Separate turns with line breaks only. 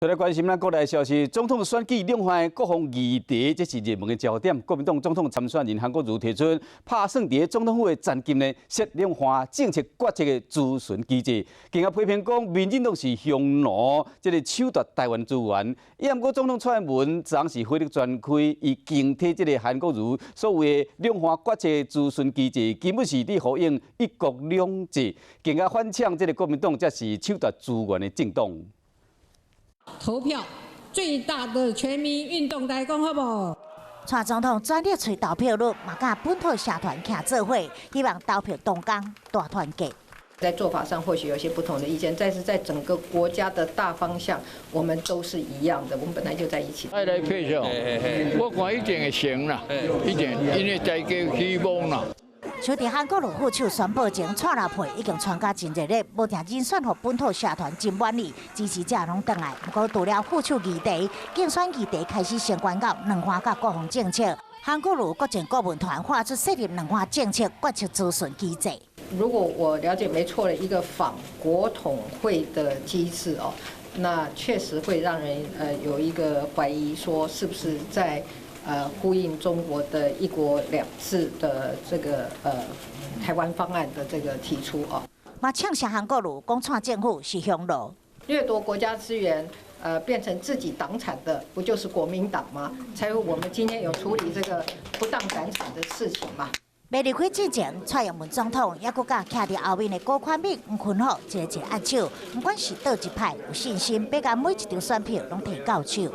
再来关心咱国内消息，总统选举两岸各方议题，这是热门的焦点。国民党总统参选人韩国瑜提出，拍算伫总统府的暂金呢，设两岸政策决策的咨询机制，更加批评讲，民进党是匈奴，这个抢夺台湾资源。伊毋过总统蔡英文昨是火力全开，伊警惕这个韩国瑜所谓的两岸决策咨询机制，根本是伫呼应一国两制，更加反呛这个国民党才是抢夺资源的政党。
投票最大的全民运动来讲，好不好？
蔡总统全力催投票率，嘛甲本土社团徛做伙，希望投票动工大团结。
在做法上或许有些不同的意见，但是在整个国家的大方向，我们都是一样的。我们本来就在一起。
爱来配票，我看一定会成啦，一定，因为大家希望啦。
就伫韩国瑜副手宣布前，蔡老配已经传甲真热烈，无定人选互本土社团真满意，支持者拢倒来。不过除了副手议题，竞选议题开始相关到两岸甲国防政策。韩国瑜国政顾问团发出设立两岸政策决策咨询机制。
如果我了解没错的一个反国统会的机制哦，那确实会让人有一个怀疑，说是不是在。 呼应中国的一国两制的这个台湾方案的这个提出啊，
嘛呛下韩国瑜讲蔡政府是匈奴，
掠夺国家资源，变成自己党产的，不就是国民党吗？才有我们今天有处理这个不当党产的事情嘛。
未离开之前，蔡英文总统也佮甲徛伫后面的郭宽敏、黄坤浩一个握手，不管是倒一派，有信心，要甲每一张选票拢摕到手。